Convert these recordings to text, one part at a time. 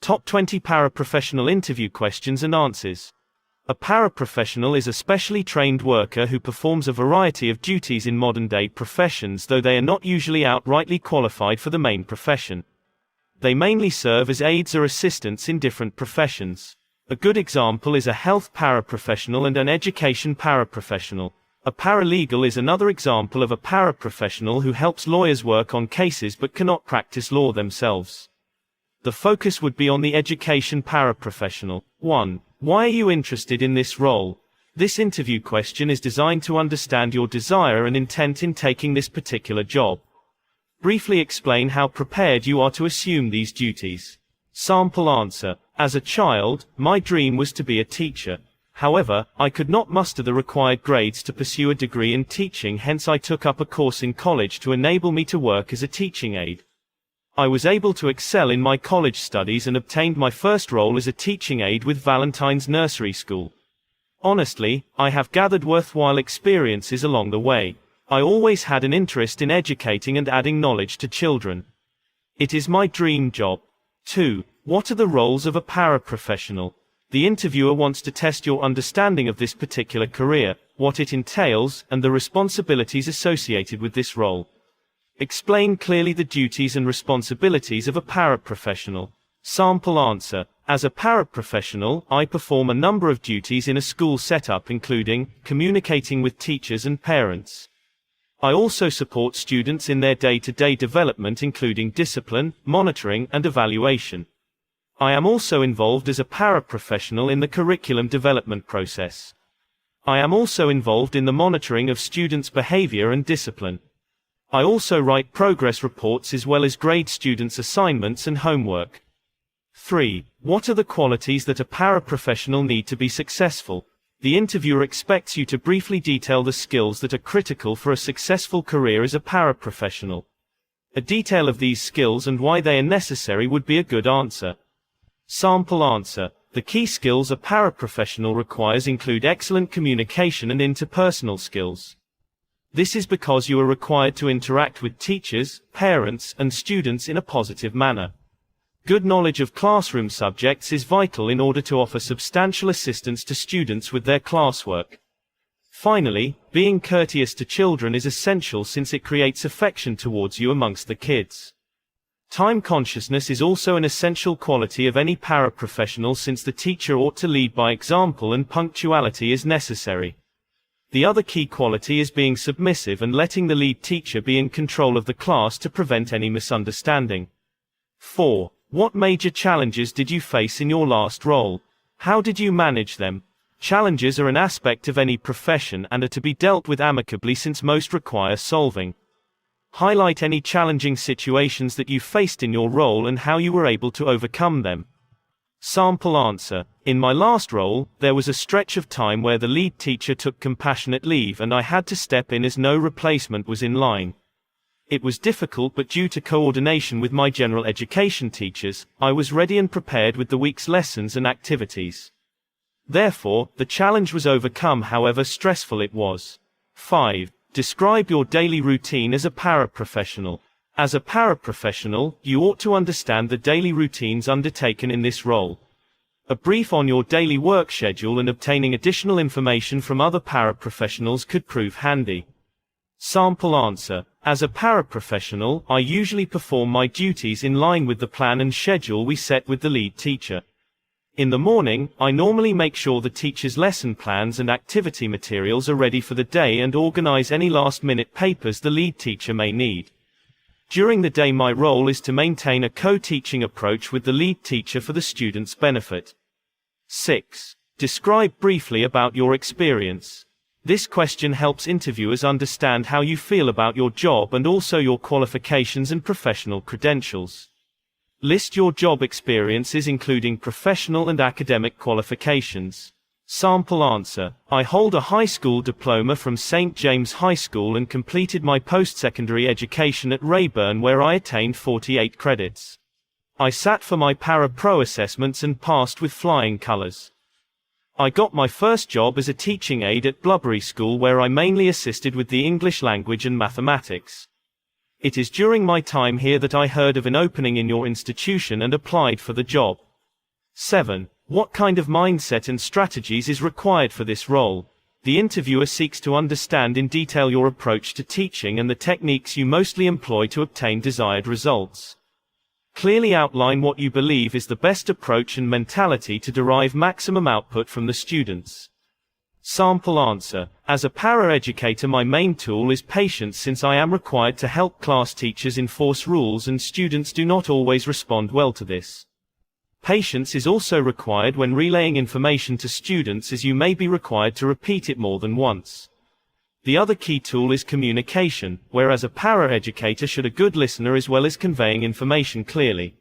Top 20 Paraprofessional Interview Questions and Answers. A paraprofessional is a specially trained worker who performs a variety of duties in modern-day professions, though they are not usually outrightly qualified for the main profession. They mainly serve as aides or assistants in different professions. A good example is a health paraprofessional and an education paraprofessional. A paralegal is another example of a paraprofessional who helps lawyers work on cases but cannot practice law themselves. The focus would be on the education paraprofessional. 1. Why are you interested in this role? This interview question is designed to understand your desire and intent in taking this particular job. Briefly explain how prepared you are to assume these duties. Sample answer. As a child, my dream was to be a teacher. However, I could not muster the required grades to pursue a degree in teaching, hence I took up a course in college to enable me to work as a teaching aide. I was able to excel in my college studies and obtained my first role as a teaching aide with Valentine's Nursery School. Honestly, I have gathered worthwhile experiences along the way. I always had an interest in educating and adding knowledge to children. It is my dream job. 2. What are the roles of a paraprofessional? The interviewer wants to test your understanding of this particular career, what it entails, and the responsibilities associated with this role. Explain clearly the duties and responsibilities of a paraprofessional. Sample answer. As a paraprofessional, I perform a number of duties in a school setup, including communicating with teachers and parents. I also support students in their day-to-day development, including discipline, monitoring, and evaluation. I am also involved as a paraprofessional in the curriculum development process. I am also involved in the monitoring of students' behavior and discipline. I also write progress reports as well as grade students' assignments and homework. 3. What are the qualities that a paraprofessional need to be successful? The interviewer expects you to briefly detail the skills that are critical for a successful career as a paraprofessional. A detail of these skills and why they are necessary would be a good answer. Sample answer. The key skills a paraprofessional requires include excellent communication and interpersonal skills. This is because you are required to interact with teachers, parents, and students in a positive manner. Good knowledge of classroom subjects is vital in order to offer substantial assistance to students with their classwork. Finally, being courteous to children is essential since it creates affection towards you amongst the kids. Time consciousness is also an essential quality of any paraprofessional, since the teacher ought to lead by example and punctuality is necessary. The other key quality is being submissive and letting the lead teacher be in control of the class to prevent any misunderstanding. 4. What major challenges did you face in your last role? How did you manage them? Challenges are an aspect of any profession and are to be dealt with amicably, since most require solving. Highlight any challenging situations that you faced in your role and how you were able to overcome them. Sample answer. In my last role, there was a stretch of time where the lead teacher took compassionate leave and I had to step in as no replacement was in line. It was difficult, but due to coordination with my general education teachers, I was ready and prepared with the week's lessons and activities. Therefore, the challenge was overcome, however stressful it was. 5. Describe your daily routine as a paraprofessional. As a paraprofessional, you ought to understand the daily routines undertaken in this role. A brief on your daily work schedule and obtaining additional information from other paraprofessionals could prove handy. Sample answer. As a paraprofessional, I usually perform my duties in line with the plan and schedule we set with the lead teacher. In the morning, I normally make sure the teacher's lesson plans and activity materials are ready for the day and organize any last-minute papers the lead teacher may need. During the day, my role is to maintain a co-teaching approach with the lead teacher for the student's benefit. 6. Describe briefly about your experience. This question helps interviewers understand how you feel about your job and also your qualifications and professional credentials. List your job experiences, including professional and academic qualifications. Sample answer. I hold a high school diploma from St. James High School and completed my post-secondary education at Rayburn, where I attained 48 credits. I sat for my Para-Pro assessments and passed with flying colors. I got my first job as a teaching aide at Blubbery School, where I mainly assisted with the English language and mathematics. It is during my time here that I heard of an opening in your institution and applied for the job. 7. What kind of mindset and strategies is required for this role? The interviewer seeks to understand in detail your approach to teaching and the techniques you mostly employ to obtain desired results. Clearly outline what you believe is the best approach and mentality to derive maximum output from the students. Sample answer. As a para-educator, my main tool is patience, since I am required to help class teachers enforce rules and students do not always respond well to this. Patience is also required when relaying information to students, as you may be required to repeat it more than once. The other key tool is communication, whereas a para-educator should a good listener as well as conveying information clearly.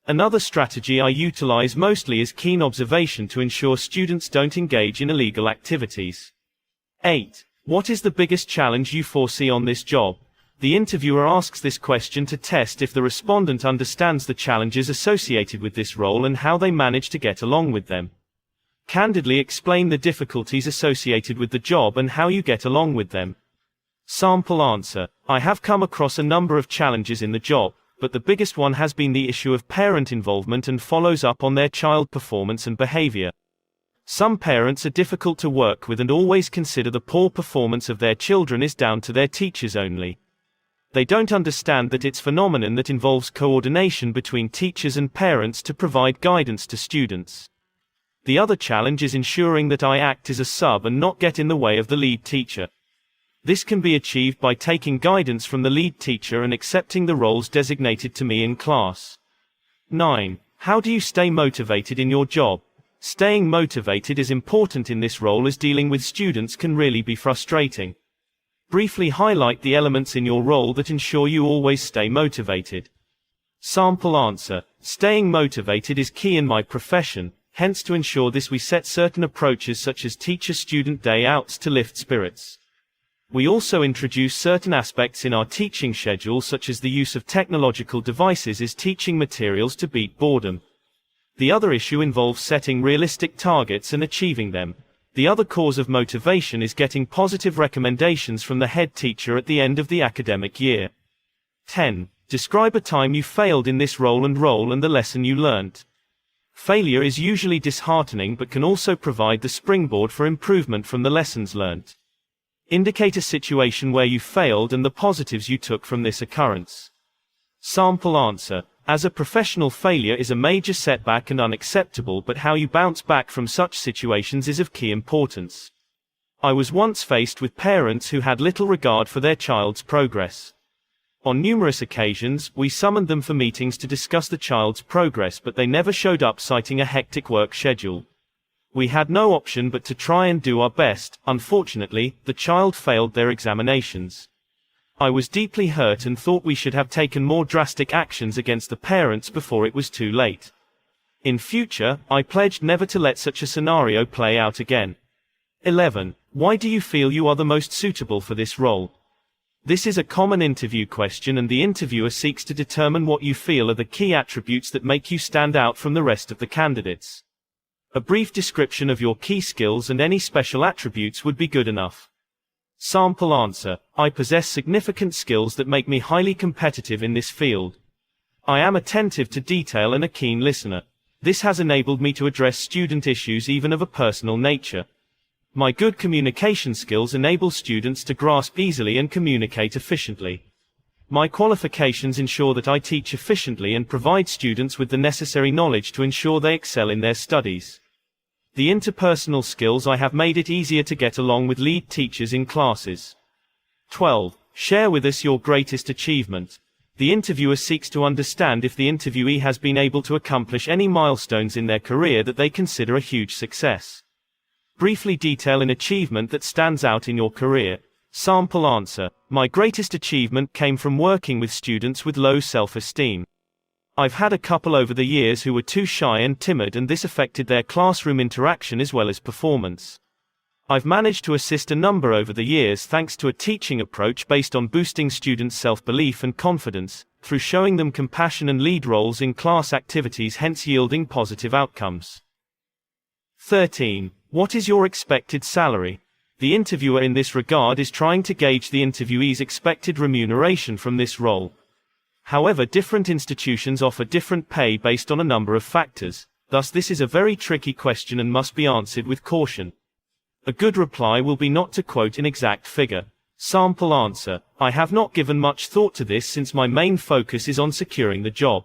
Another strategy I utilize mostly is keen observation to ensure students don't engage in illegal activities. 8. What is the biggest challenge you foresee on this job? The interviewer asks this question to test if the respondent understands the challenges associated with this role and how they manage to get along with them. Candidly explain the difficulties associated with the job and how you get along with them. Sample answer. I have come across a number of challenges in the job, but the biggest one has been the issue of parent involvement and follows up on their child performance and behavior. Some parents are difficult to work with and always consider the poor performance of their children is down to their teachers only. They don't understand that it's a phenomenon that involves coordination between teachers and parents to provide guidance to students. The other challenge is ensuring that I act as a sub and not get in the way of the lead teacher. This can be achieved by taking guidance from the lead teacher and accepting the roles designated to me in class. 9. How do you stay motivated in your job? Staying motivated is important in this role, as dealing with students can really be frustrating. Briefly highlight the elements in your role that ensure you always stay motivated. Sample answer. Staying motivated is key in my profession, hence to ensure this we set certain approaches such as teacher-student day outs to lift spirits. We also introduce certain aspects in our teaching schedule, such as the use of technological devices as teaching materials to beat boredom. The other issue involves setting realistic targets and achieving them. The other cause of motivation is getting positive recommendations from the head teacher at the end of the academic year. 10. Describe a time you failed in this role and the lesson you learnt. Failure is usually disheartening but can also provide the springboard for improvement from the lessons learnt. Indicate a situation where you failed and the positives you took from this occurrence. Sample answer. As a professional, failure is a major setback and unacceptable, but how you bounce back from such situations is of key importance. I was once faced with parents who had little regard for their child's progress. On numerous occasions, we summoned them for meetings to discuss the child's progress, but they never showed up, citing a hectic work schedule. We had no option but to try and do our best. Unfortunately, the child failed their examinations. I was deeply hurt and thought we should have taken more drastic actions against the parents before it was too late. In future, I pledged never to let such a scenario play out again. 11. Why do you feel you are the most suitable for this role? This is a common interview question, and the interviewer seeks to determine what you feel are the key attributes that make you stand out from the rest of the candidates. A brief description of your key skills and any special attributes would be good enough. Sample answer. I possess significant skills that make me highly competitive in this field. I am attentive to detail and a keen listener. This has enabled me to address student issues even of a personal nature. My good communication skills enable students to grasp easily and communicate efficiently. My qualifications ensure that I teach efficiently and provide students with the necessary knowledge to ensure they excel in their studies. The interpersonal skills I have made it easier to get along with lead teachers in classes. 12. Share with us your greatest achievement. The interviewer seeks to understand if the interviewee has been able to accomplish any milestones in their career that they consider a huge success. Briefly detail an achievement that stands out in your career. Sample answer. My greatest achievement came from working with students with low self-esteem. I've had a couple over the years who were too shy and timid, and this affected their classroom interaction as well as performance. I've managed to assist a number over the years thanks to a teaching approach based on boosting students' self-belief and confidence, through showing them compassion and lead roles in class activities, hence yielding positive outcomes. 13. What is your expected salary? The interviewer in this regard is trying to gauge the interviewee's expected remuneration from this role. However, different institutions offer different pay based on a number of factors. Thus this is a very tricky question and must be answered with caution. A good reply will be not to quote an exact figure. Sample answer: I have not given much thought to this since my main focus is on securing the job.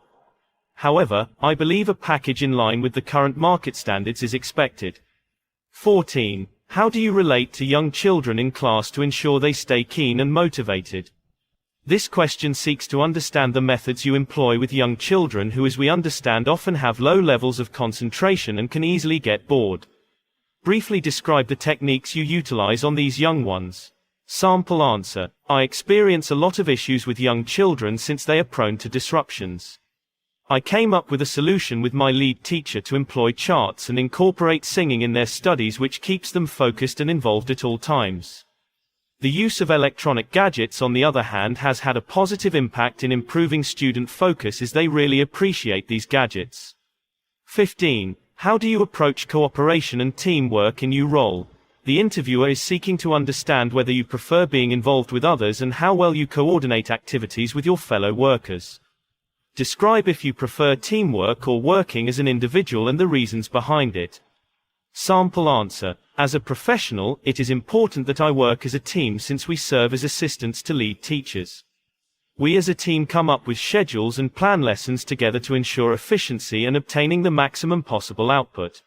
However, I believe a package in line with the current market standards is expected. 14. How do you relate to young children in class to ensure they stay keen and motivated? This question seeks to understand the methods you employ with young children who, as we understand, often have low levels of concentration and can easily get bored. Briefly describe the techniques you utilize on these young ones. Sample answer: I experience a lot of issues with young children since they are prone to disruptions. I came up with a solution with my lead teacher to employ charts and incorporate singing in their studies, which keeps them focused and involved at all times. The use of electronic gadgets, on the other hand, has had a positive impact in improving student focus as they really appreciate these gadgets. 15. How do you approach cooperation and teamwork in your role? The interviewer is seeking to understand whether you prefer being involved with others and how well you coordinate activities with your fellow workers. Describe if you prefer teamwork or working as an individual and the reasons behind it. Sample answer: As a professional, it is important that I work as a team since we serve as assistants to lead teachers. We as a team come up with schedules and plan lessons together to ensure efficiency and obtaining the maximum possible output.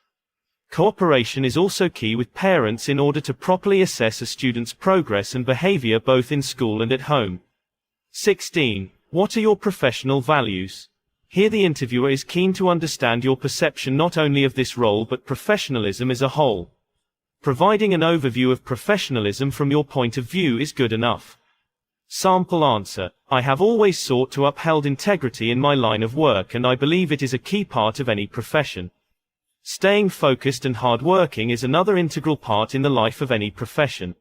Cooperation is also key with parents in order to properly assess a student's progress and behavior both in school and at home. 16. What are your professional values? Here the interviewer is keen to understand your perception not only of this role but professionalism as a whole. Providing an overview of professionalism from your point of view is good enough. Sample answer: I have always sought to uphold integrity in my line of work, and I believe it is a key part of any profession. Staying focused and hardworking is another integral part in the life of any profession.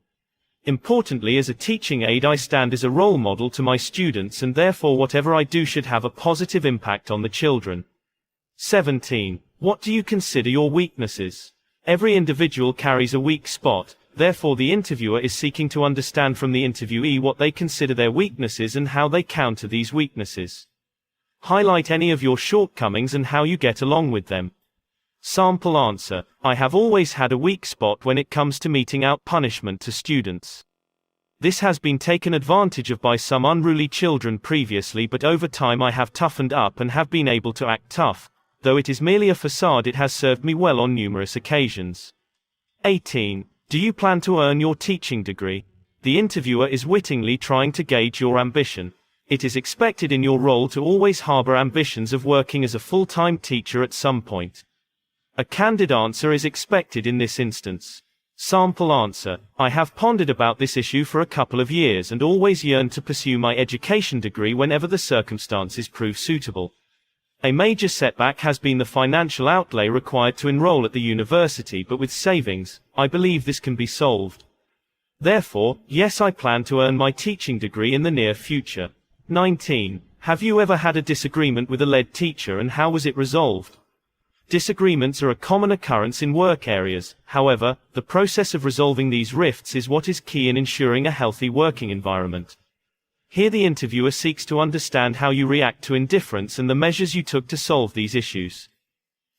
Importantly, as a teaching aide, I stand as a role model to my students, and therefore whatever I do should have a positive impact on the children. 17. What do you consider your weaknesses? Every individual carries a weak spot, therefore the interviewer is seeking to understand from the interviewee what they consider their weaknesses and how they counter these weaknesses. Highlight any of your shortcomings and how you get along with them. Sample answer: I have always had a weak spot when it comes to meting out punishment to students. This has been taken advantage of by some unruly children previously, but over time I have toughened up and have been able to act tough. Though it is merely a facade, it has served me well on numerous occasions. 18. Do you plan to earn your teaching degree? The interviewer is wittingly trying to gauge your ambition. It is expected in your role to always harbor ambitions of working as a full-time teacher at some point. A candid answer is expected in this instance. Sample answer: I have pondered about this issue for a couple of years and always yearned to pursue my education degree whenever the circumstances prove suitable. A major setback has been the financial outlay required to enroll at the university, but with savings, I believe this can be solved. Therefore, yes, I plan to earn my teaching degree in the near future. 19. Have you ever had a disagreement with a lead teacher, and how was it resolved? Disagreements are a common occurrence in work areas. However, the process of resolving these rifts is what is key in ensuring a healthy working environment. Here the interviewer seeks to understand how you react to indifference and the measures you took to solve these issues.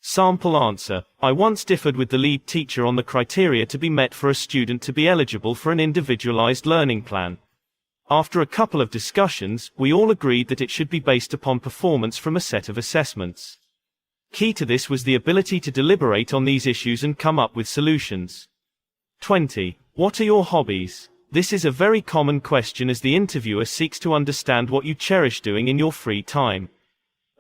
Sample answer: I once differed with the lead teacher on the criteria to be met for a student to be eligible for an individualized learning plan. After a couple of discussions, we all agreed that it should be based upon performance from a set of assessments. Key to this was the ability to deliberate on these issues and come up with solutions. 20. What are your hobbies? This is a very common question as the interviewer seeks to understand what you cherish doing in your free time.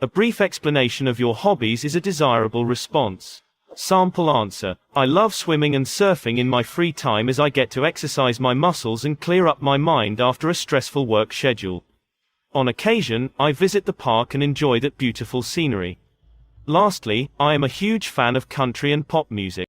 A brief explanation of your hobbies is a desirable response. Sample answer: I love swimming and surfing in my free time as I get to exercise my muscles and clear up my mind after a stressful work schedule. On occasion, I visit the park and enjoy that beautiful scenery. Lastly, I am a huge fan of country and pop music.